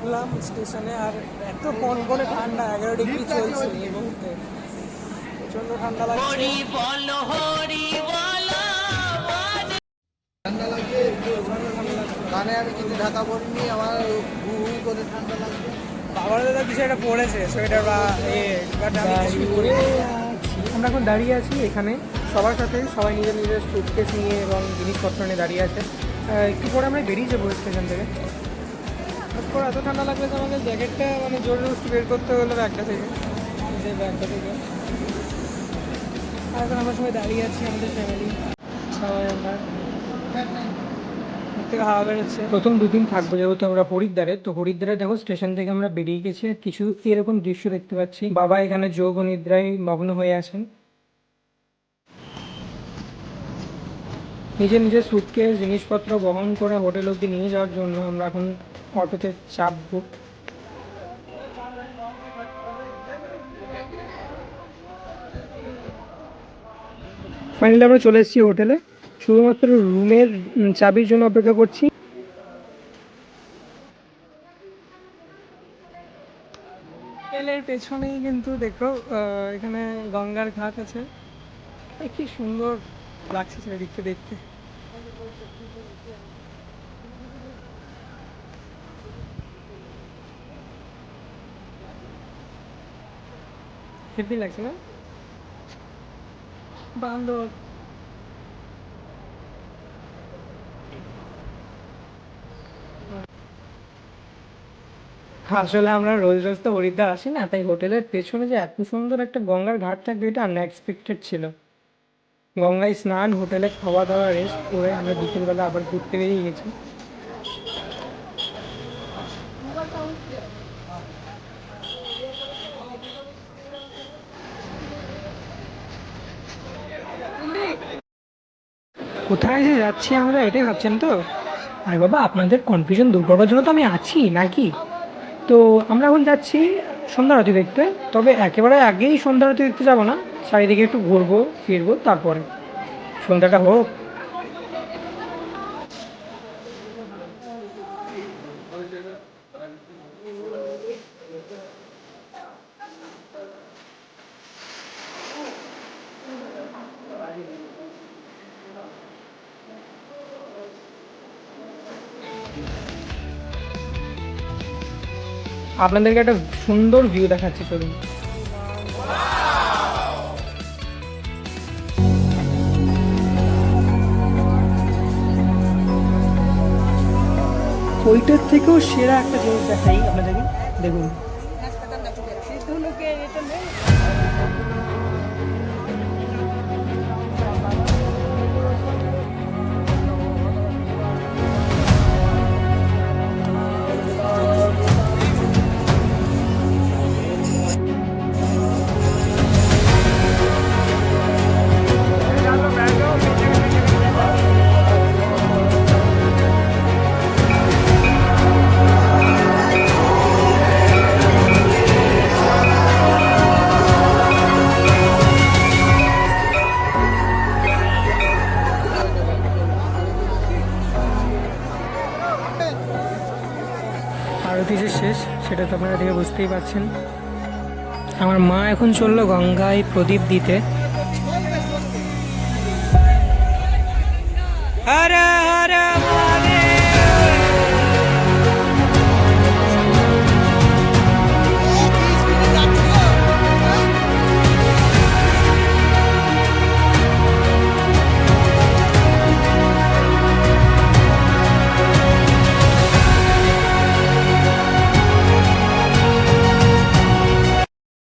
ঢুকলাম স্টেশনে, আর এত কনকনে ঠান্ডা, 11 ডিগ্রি চলছে এই মুহূর্তে, প্রচন্ড ঠান্ডা লাগছে। ঠান্ডা লাগছে, কানে আমি কিছু ঢাকা পড়িনি, আমার হু হু করে ঠান্ডা লাগছে। বাবার দাদা কিছু একটা পড়েছে সোয়েটার বা বাট আমি কিছুই পরিনি। আমরা এখন দাঁড়িয়ে আছি এখানে সবার সাথে, সবাই নিজের নিজের সুটকেস নিয়ে এবং জিনিসপত্র নিয়ে দাঁড়িয়ে আছে। একটু পরে আমরা বেরিয়ে যাবো স্টেশন থেকে। তারপর এত ঠান্ডা লাগলে তো আমাদের জ্যাকেটটা মানে জোর জোরস্তি বের করতে হলো ব্যাগটা থেকে, যে ব্যাগটা থেকে। আর এখন আমরা সবাই দাঁড়িয়ে আছি, আমাদের ফ্যামিলি সবাই আমরা থেকে হাওয়া বেরোচ্ছে। প্রথম দুদিন থাকবো যেহেতু আমরা হরিদ্বারে, তো হরিদ্বারে দেখো স্টেশন থেকে আমরা বেরিয়ে গেছি, কিছু এরকম দৃশ্য দেখতে পাচ্ছি। বাবা এখানে যোগ ও নিদ্রায় মগ্ন হয়ে আছেন। নিজের নিজের সুটকেস জিনিসপত্র বহন করে হোটেল অবধি নিয়ে যাওয়ার জন্য আমরা এখন অটোতে চাপবো। ফাইনালি আমরা চলে এসেছি হোটেলে, শুধুমাত্র রুমের চাবির জন্য অপেক্ষা করছি। হোটেলের পেছনেই কিন্তু দেখো এখানে গঙ্গার ঘাট আছে, কি সুন্দর লাগছে চারিদিকটা দেখতে। হেভি লাগছে না? বান্দর আসলে আমরা রোজ রোজ তো হরিদ্বার আসি না, তাই হোটেলের পেছনে যে এত সুন্দর একটা গঙ্গার ঘাট থাকবে এটা আনএক্সপেক্টেড ছিল। গঙ্গায় স্নান, হোটেলে খাওয়া দাওয়া, রেস্ট করে আমরা বিকেলবেলা আবার ঘুরতে বেরিয়ে গেছি। কোথায় যে যাচ্ছি আমরা এটাই ভাবছেন তো? আরে বাবা, আপনাদের কনফিউশন দূর করবার জন্য তো আমি আছি নাকি। তো আমরা এখন যাচ্ছি সন্ধ্যা আরতি দেখতে, তবে একেবারে আগেই সন্ধ্যা আরতি দেখতে যাবো না, চারিদিকে একটু ঘুরবো ফিরবো, তারপরে সন্ধ্যাটা হোক। আপনাদেরকে একটা সুন্দর ভিউ দেখাচ্ছি, চলুন। ওইটার থেকেও সেরা একটা জিনিস দেখাই আপনাদেরকে, দেখুন। আরতি যে শেষ সেটা তো আপনারা দেখে বুঝতেই পারছেন। আমার মা এখন চললো গঙ্গায় প্রদীপ দিতে। হরে